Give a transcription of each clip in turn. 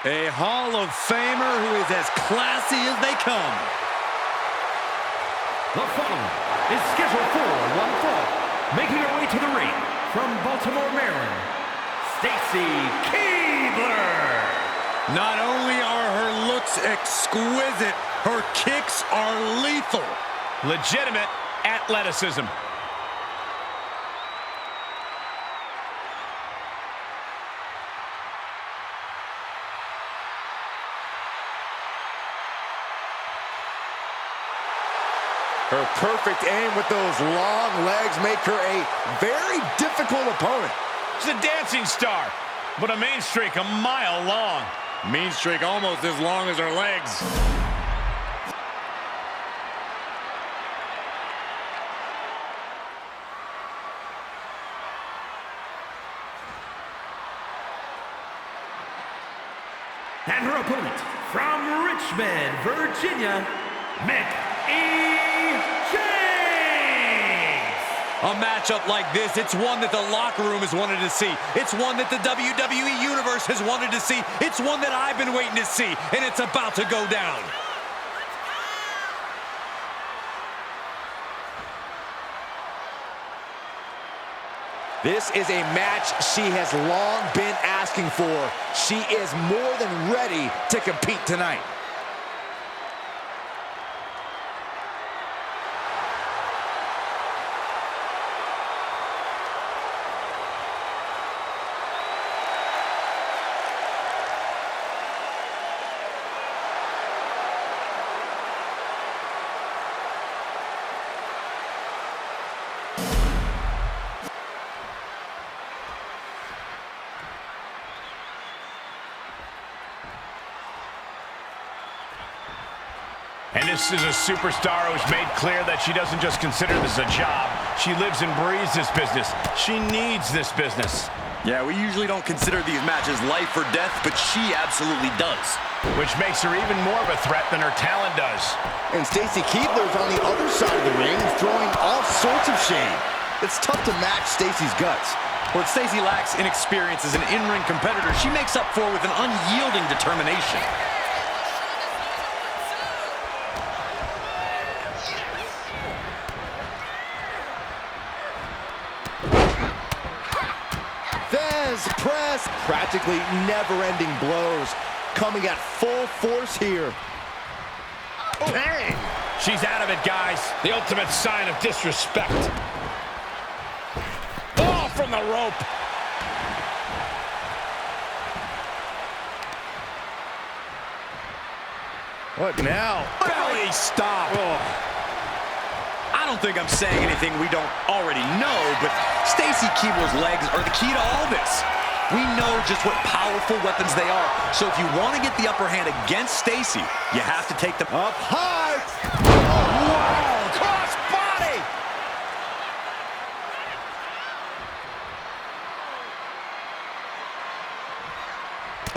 A Hall of Famer who is as classy as they come. The following is scheduled for one fall. Making her way to the ring from Baltimore, Maryland, Stacy Keibler. Not only are her looks exquisite, her kicks are lethal. Legitimate athleticism. Her perfect aim with those long legs make her a very difficult opponent. She's a dancing star, but a mean streak a mile long. Mean streak almost as long as her legs. And her opponent from Richmond, Virginia, A matchup like this, it's one that the locker room has wanted to see. It's one that the WWE Universe has wanted to see. It's one that I've been waiting to see, and it's about to go down. This is a match she has long been asking for. She is more than ready to compete tonight. And this is a superstar who's made clear that she doesn't just consider this a job. She lives and breathes this business. She needs this business. Yeah, we usually don't consider these matches life or death, but she absolutely does. Which makes her even more of a threat than her talent does. And Stacy Keibler's on the other side of the ring, throwing all sorts of shade. It's tough to match Stacy's guts. What Stacy lacks in experience as an in-ring competitor, she makes up for with an unyielding determination. Press, practically never-ending blows, coming at full force here. Bang! She's out of it, guys. The ultimate sign of disrespect. Oh, from the rope. What now? Belly stop. Oh. I don't think I'm saying anything we don't already know, but Stacy Keibler's legs are the key to all this. We know just what powerful weapons they are, so if you want to get the upper hand against Stacy, you have to take them up high. Oh, wow, cross body.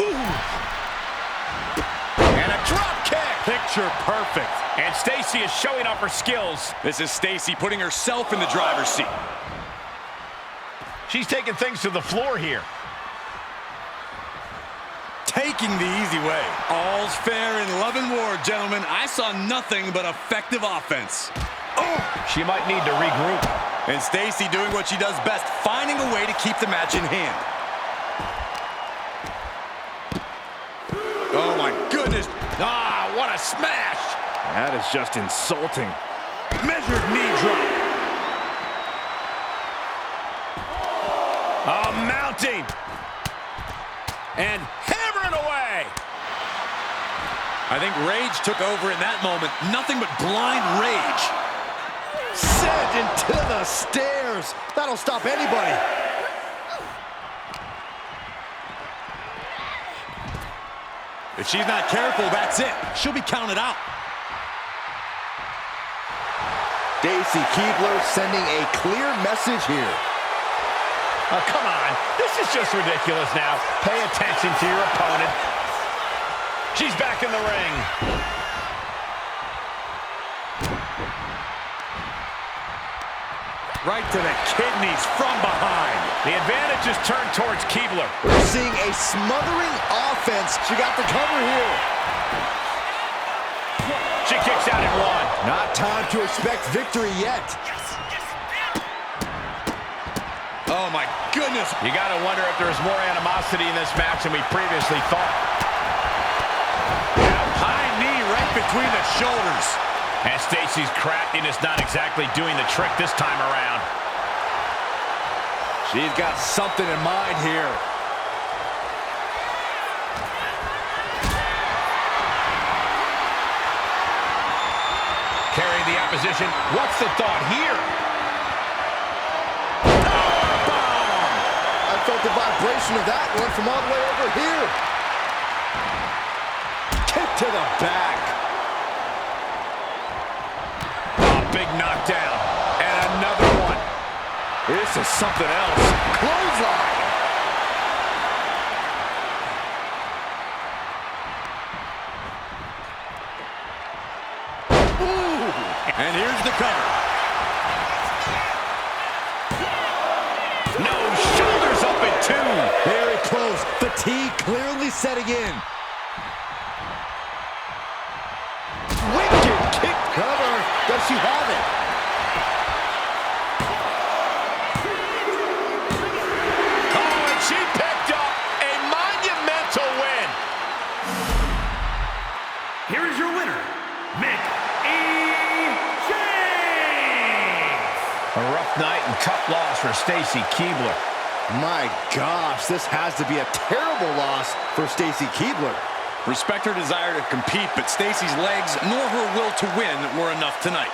Ooh. And a drop kick. Picture perfect. And Stacy is showing off her skills. This is Stacy putting herself in the driver's seat. She's taking things to the floor here. Taking the easy way. All's fair in love and war, gentlemen. I saw nothing but effective offense. Oh, she might need to regroup. And Stacy doing what she does best, finding a way to keep the match in hand. Oh my goodness. Ah, what a smash. That is just insulting. Measured knee drop. Oh, mounting. And hammering away. I think rage took over in that moment. Nothing but blind rage. Sent into the stairs. That'll stop anybody. If she's not careful, that's it. She'll be counted out. Stacy Keibler sending a clear message here. Oh, come on. This is just ridiculous now. Pay attention to your opponent. She's back in the ring. Right to the kidneys from behind. The advantage is turned towards Keibler. We're seeing a smothering offense. She got the cover here. She kicks out in one. Not time to expect victory yet. Oh, my goodness. You got to wonder if there's more animosity in this match than we previously thought. High knee right between the shoulders. And Stacy's craftiness not exactly doing the trick this time around. She's got something in mind here. Carrying the opposition. What's the thought here? I felt the vibration of that one from all the way over here. Kick to the back. Big knockdown. And another one. This is something else. Clothesline. Ooh. And here's the cover. No, shoulders up at two. Very close. Fatigue clearly setting in. Wicked kick cover. Does she have it? Oh, and she picked up a monumental win. Here is your winner, James. A rough night and tough loss for Stacy Keibler. My gosh, this has to be a terrible loss for Stacy Keibler. Respect her desire to compete, but Stacy's legs nor her will to win were enough tonight.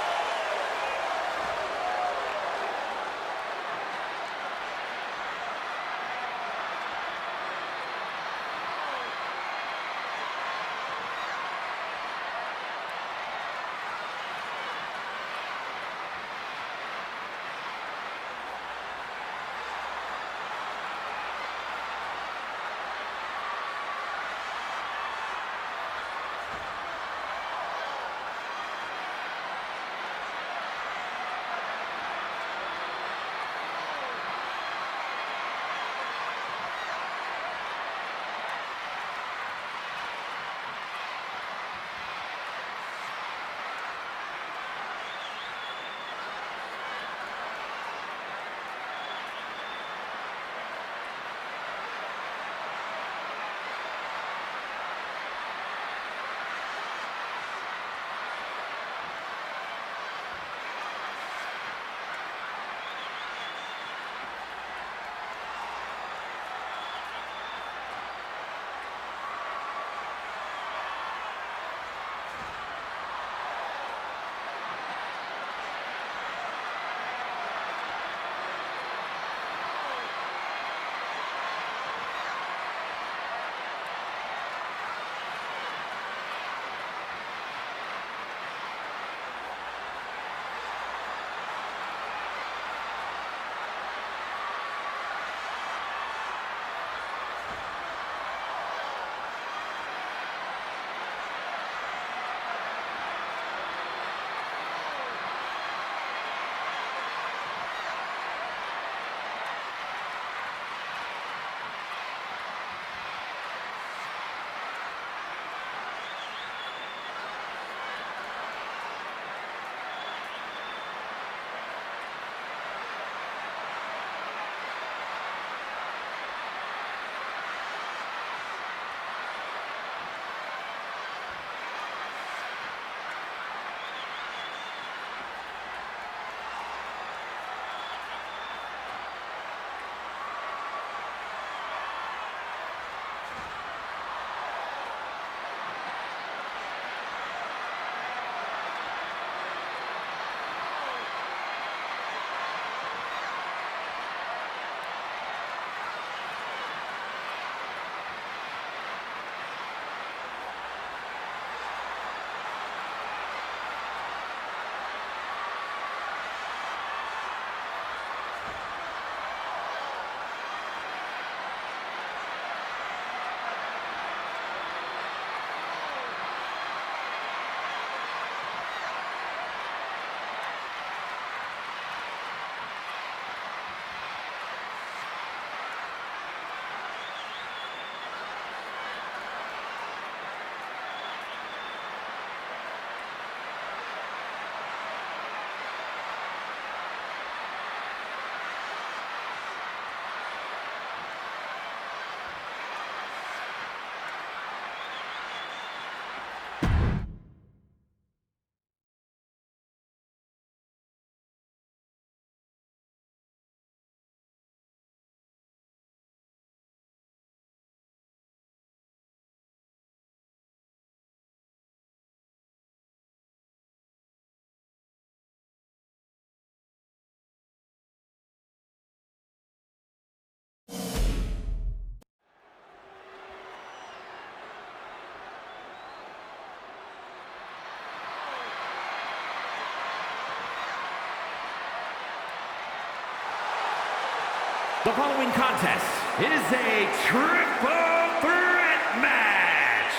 The following contest is a triple threat match.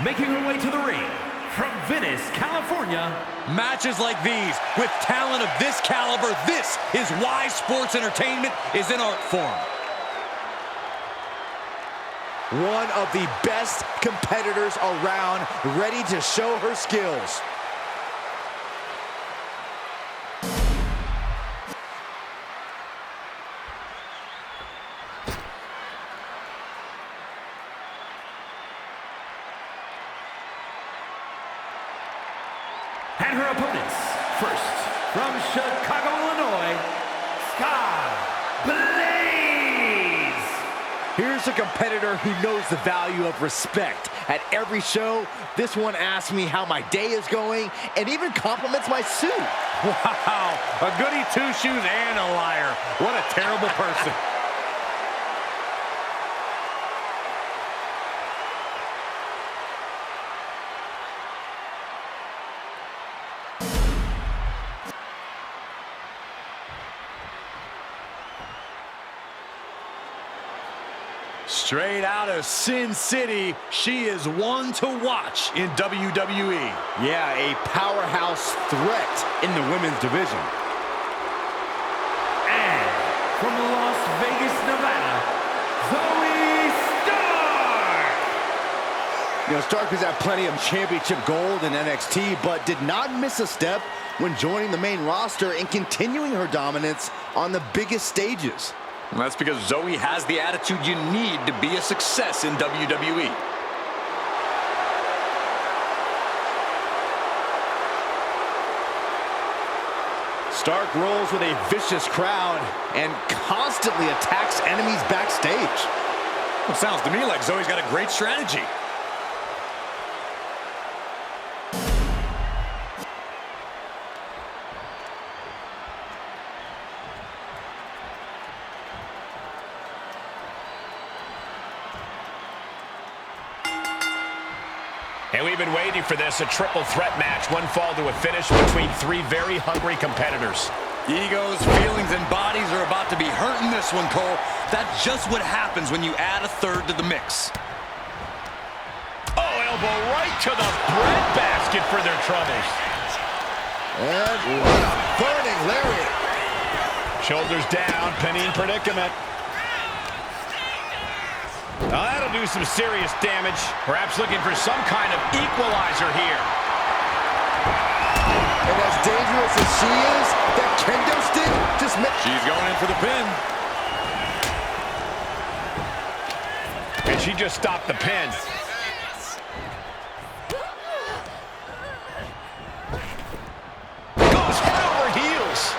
Making her way to the ring from Venice, California. Matches like these, with talent of this caliber, this is why sports entertainment is an art form. One of the best competitors around, ready to show her skills. And her opponents, first, from Chicago, Illinois, Sky Blaze. Here's a competitor who knows the value of respect. At every show, this one asks me how my day is going and even compliments my suit. Wow, a goody two-shoes and a liar. What a terrible person. Straight out of Sin City, she is one to watch in WWE. Yeah, a powerhouse threat in the women's division. And from Las Vegas, Nevada, Zoe Stark. You know, Stark has had plenty of championship gold in NXT, but did not miss a step when joining the main roster and continuing her dominance on the biggest stages. And that's because Zoe has the attitude you need to be a success in WWE. Stark rolls with a vicious crowd and constantly attacks enemies backstage. Well, sounds to me like Zoe's got a great strategy. And we've been waiting for this, a triple threat match, one fall to a finish between three very hungry competitors. Egos, feelings, and bodies are about to be hurt in this one, Cole. That's just what happens when you add a third to the mix. Oh, elbow right to the breadbasket for their troubles. And what a burning lariat. Shoulders down, pinning predicament. Now that'll do some serious damage. Perhaps looking for some kind of equalizer here. And as dangerous as she is, that kendo stick just makes... She's going in for the pin. And she just stopped the pin. Goes head over heels.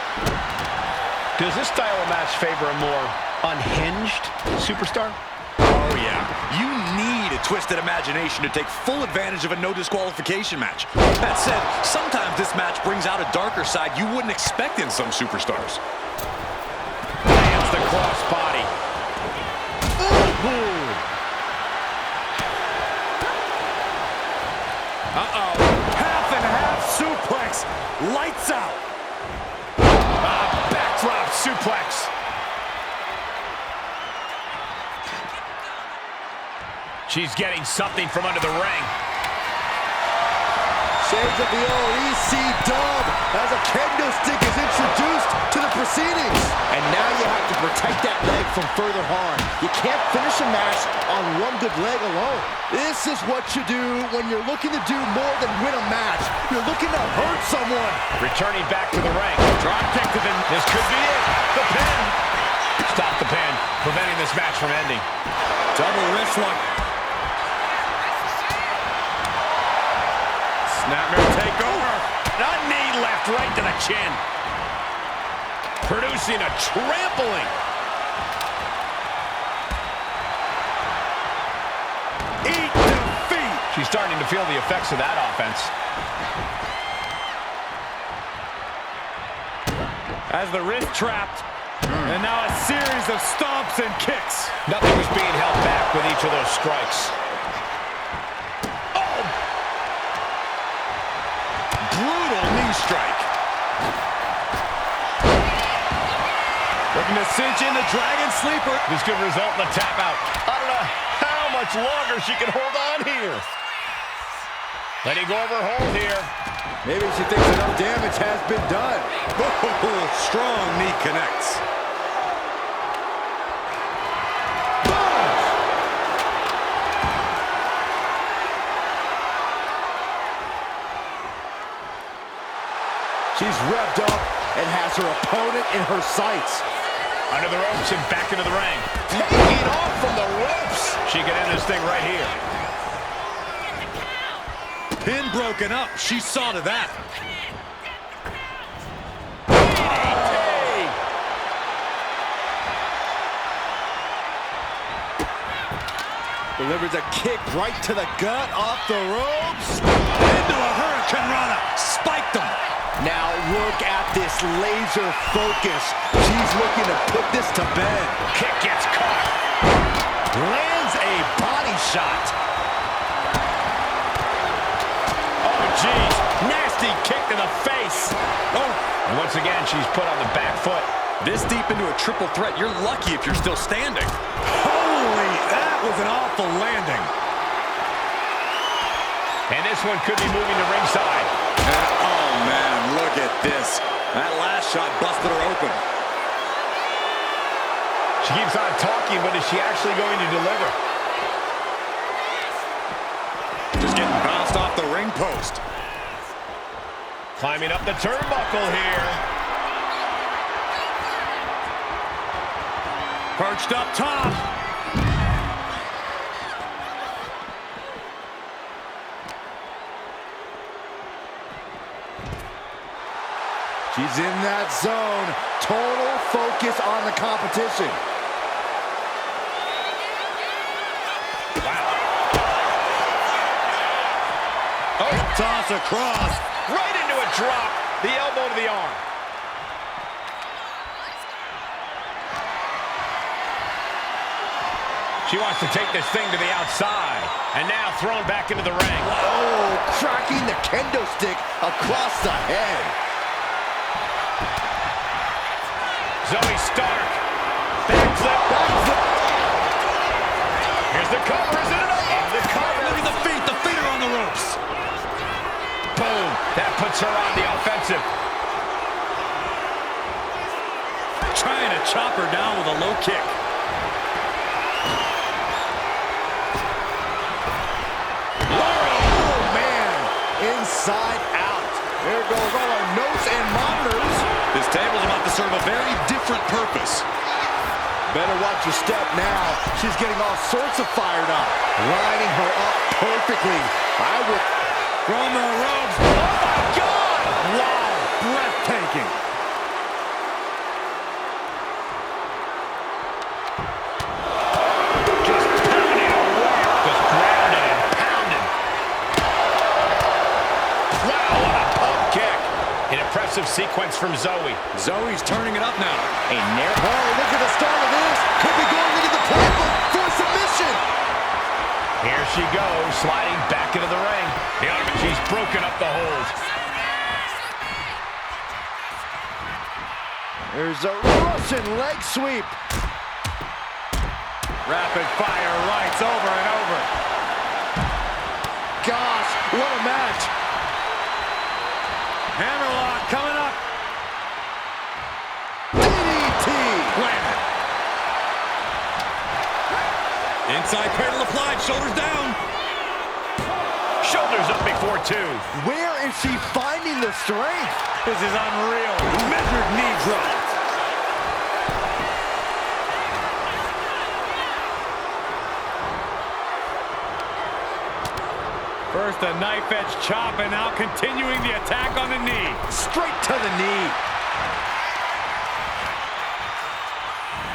Does this style of match favor a more unhinged superstar? Oh, yeah. You need a twisted imagination to take full advantage of a no disqualification match. That said, sometimes this match brings out a darker side you wouldn't expect in some superstars. Lands the crossbody. Uh-oh. Half and half suplex. Lights out. Backdrop suplex. She's getting something from under the ring. Shades of the old EC dub as a kendo stick is introduced to the proceedings. And now you have to protect that leg from further harm. You can't finish a match on one good leg alone. This is what you do when you're looking to do more than win a match. You're looking to hurt someone. Returning back to the ring. Drop kick to the... This could be it. The pin. Stop the pin, preventing this match from ending. Double wrist lock. Snapmare takeover. A knee left right to the chin. Producing a trampling. Eat defeat. She's starting to feel the effects of that offense. As the wrist trapped. And now a series of stomps and kicks. Nothing was being held back with each of those strikes. Oh! Brutal knee strike. Looking to cinch in the Dragon Sleeper. This could result in a tap out. I don't know how much longer she can hold on here. Letting go of her hold here. Maybe she thinks enough damage has been done. Oh, strong knee connects. She's revved up and has her opponent in her sights. Under the ropes and back into the ring. Taking off from the ropes. She can end this thing right here. Pin broken up. She saw to that. Hey! Delivers a kick right to the gut off the ropes. Into a Hurricane Rana. Spiked him. Now look at this laser focus. She's looking to put this to bed. Kick gets caught. Lands a body shot. Oh, geez. Nasty kick to the face. Oh. And once again, she's put on the back foot. This deep into a triple threat, you're lucky if you're still standing. Holy, that was an awful landing. And this one could be moving to ringside. Oh, man, look at this. That last shot busted her open. She keeps on talking, but is she actually going to deliver? Just getting bounced off the ring post. Climbing up the turnbuckle here. Perched up top. She's in that zone. Total focus on the competition. Wow. Oh, toss across. Right into a drop. The elbow to the arm. She wants to take this thing to the outside. And now thrown back into the ring. Oh, cracking the kendo stick across the head. Zoe Stark. Backflip. Here's the cover. Is it enough? And the cover. Look at the feet. The feet are on the ropes. Boom. That puts her on the offensive. Trying to chop her down with a low kick. Oh, man. Inside out. There goes all our notes and monitors. This table's about to serve a very different purpose. Better watch your step now. She's getting all sorts of fired up. Lining her up perfectly. I would... From the ropes. Oh, my God! Wow, breathtaking. Just pounding away. Just grounded and pounded. Wow, what a pump kick. An impressive sequence from Zoe. Zoe's turning it up now. A narrow... Oh, look at the start of this. Could be going into the platform for submission. Here she goes, sliding back into the ring. She's broken up the hold. There's a Russian leg sweep. Rapid fire rights over and over. Gosh, what a match. Hammerlock coming up. DDT. Landed. Inside cradle applied, shoulders down. Shoulders up before two. Where is she finding the strength? This is unreal. Measured knee drop. First a knife edge chop and now continuing the attack on the knee. Straight to the knee.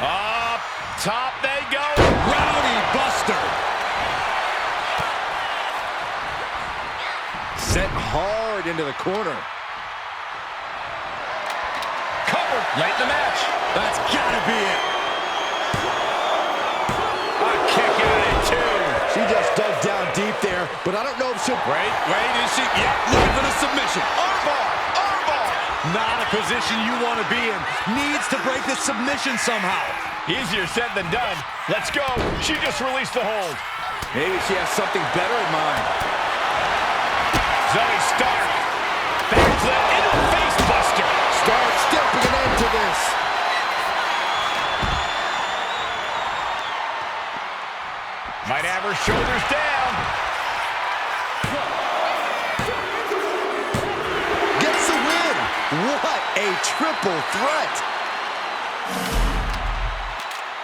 Up top they go. Rowdy Buster. Set hard into the corner. Covered late in the match. That's gotta be it. A kick out at two. She just dug down deep there, but I don't know if she'll... Wait, is she? Yeah, looking for the submission. Armbar, armbar. Not a position you want to be in. Needs to break this submission somehow. Easier said than done. Let's go. She just released the hold. Maybe she has something better in mind. Zoe Stark. Backflip into a face buster. Stark still putting an end to this. Might have her shoulders down. Gets the win. What a triple threat.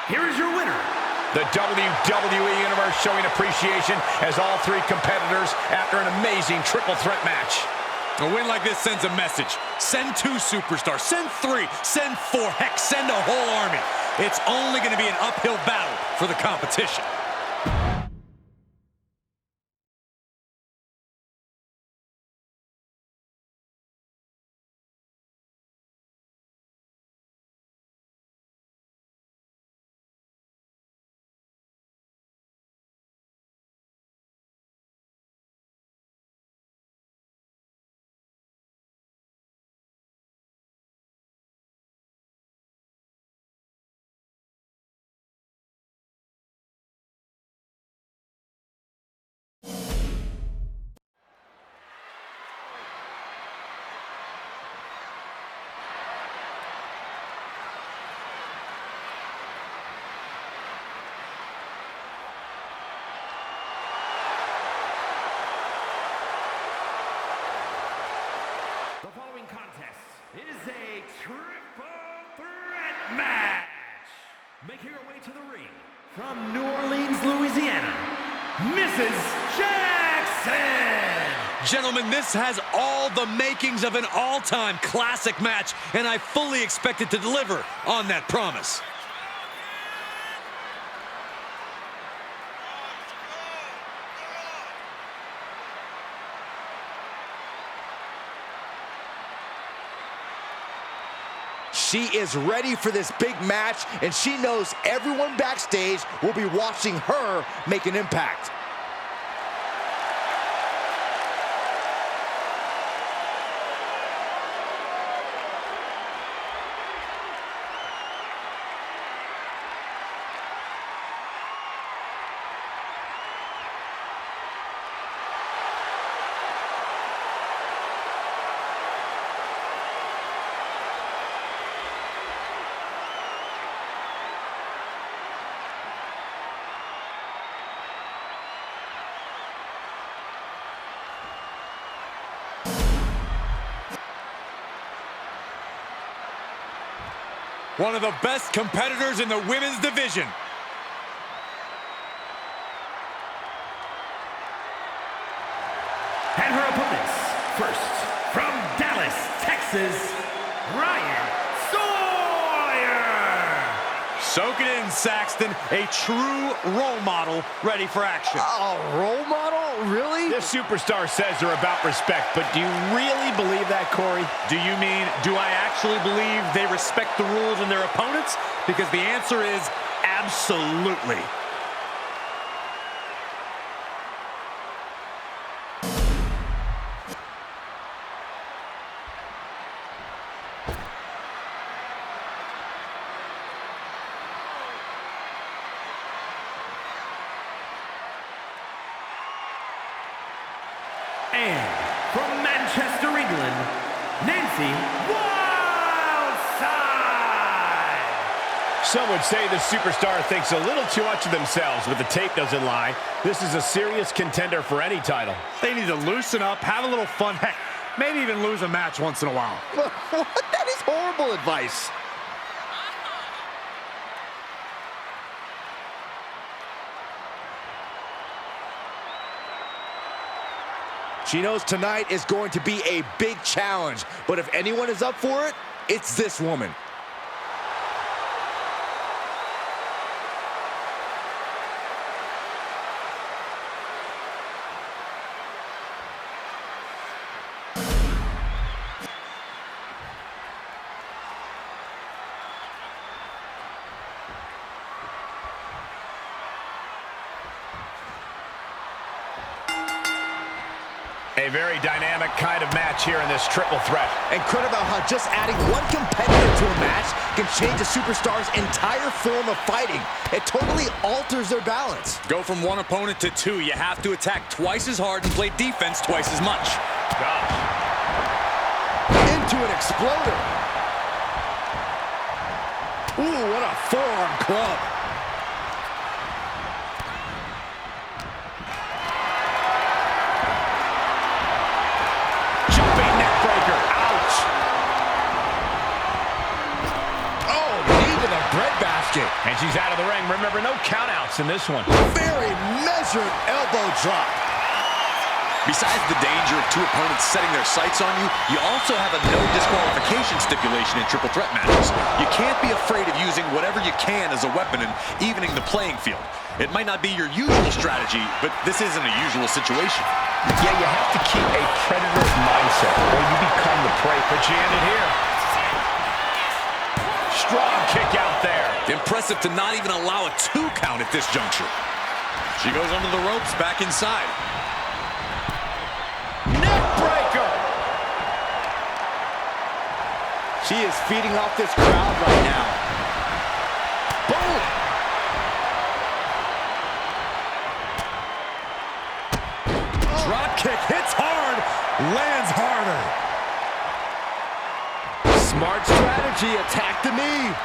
Here is your winner. The WWE Universe showing appreciation as all three competitors after an amazing triple threat match. A win like this sends a message. Send 2 superstars, send 3, send 4, heck, send a whole army. It's only going to be an uphill battle for the competition. The following contest is a triple threat match. Making her way to the ring from New Orleans, Louisiana, Mrs. Jackson. Gentlemen, this has all the makings of an all-time classic match, and I fully expect it to deliver on that promise. She is ready for this big match, and she knows everyone backstage will be watching her make an impact. One of the best competitors in the women's division. And her opponents, first, from Dallas, Texas, Ryan Sawyer. Soak it in, Saxton. A true role model ready for action. A role model? Really? This superstar says they're about respect, but do you really believe that, Corey? Do you mean, do I actually believe they respect the rules and their opponents? Because the answer is absolutely. And from Manchester, England, Nancy Wildside. Some would say the superstar thinks a little too much of themselves, but the tape doesn't lie. This is a serious contender for any title. They need to loosen up, have a little fun, heck, maybe even lose a match once in a while. That is horrible advice. She knows tonight is going to be a big challenge, but if anyone is up for it, it's this woman. A very dynamic kind of match here in this triple threat. Incredible how just adding one competitor to a match can change a superstar's entire form of fighting. It totally alters their balance. Go from one opponent to two. You have to attack twice as hard and play defense twice as much. Gosh. Into an exploder. Ooh, what a forearm club. Jumping neck breaker. Ouch. Oh, knee to the breadbasket. And she's out of the ring. Remember, no countouts in this one. Very measured elbow drop. Besides the danger of two opponents setting their sights on you, you also have a no disqualification stipulation in triple threat matches. You can't be afraid of using whatever you can as a weapon and evening the playing field. It might not be your usual strategy, but this isn't a usual situation. Yeah, you have to keep a predator mindset or you become the prey. But she ended here. Strong kick out there. Impressive to not even allow a 2 count at this juncture. She goes under the ropes, back inside. Neckbreaker! She is feeding off this crowd right now. Boom! Drop kick, hits hard, lands harder. Smart strategy, attack the knee.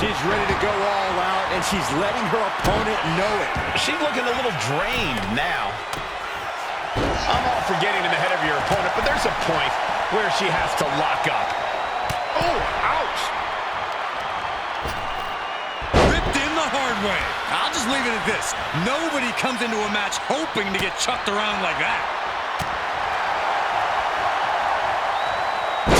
She's ready to go all out, and she's letting her opponent know it. She's looking a little drained now. I'm all for getting in the head of your opponent, but there's a point where she has to lock up. Oh, ouch! Ripped in the hard way. I'll just leave it at this. Nobody comes into a match hoping to get chucked around like that.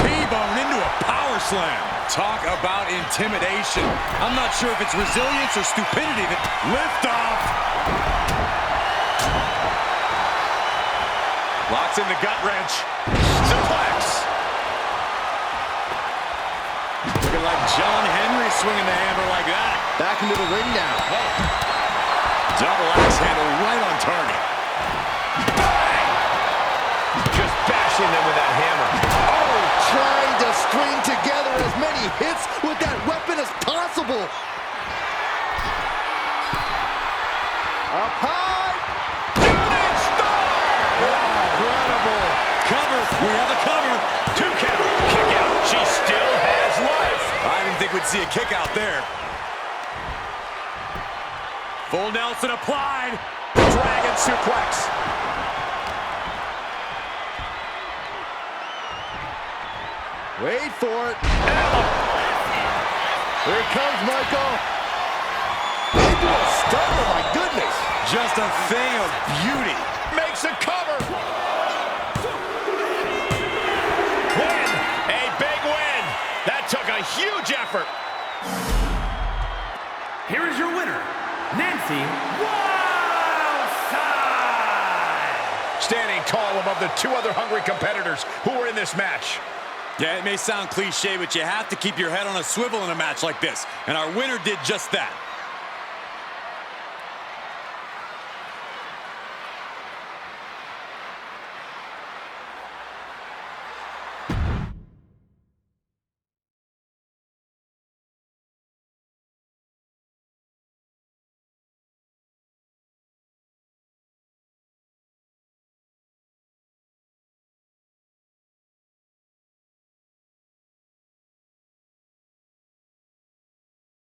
T-bone into a power slam. Talk about intimidation. I'm not sure if it's resilience or stupidity that lift off. Locks in the gut wrench. Suplex. Looking like John Henry swinging the hammer like that. Back into the ring now. Oh. Double axe handle right on target. Bang! Just bashing them with that hammer. Oh, trying to string together as many hits with that weapon as possible. Up high. Incredible. Cover. We have a cover. 2 count. Kick out. She still has life. I didn't think we'd see a kick out there. Full Nelson applied. Dragon suplex. Wait for it. Here it comes, Michael. Into a stunner, my goodness. Just a thing of beauty. Makes a cover. Win. A big win. That took a huge effort. Here is your winner, Nancy Wildside! Standing tall above the 2 other hungry competitors who were in this match. Yeah, it may sound cliche, but you have to keep your head on a swivel in a match like this. And our winner did just that.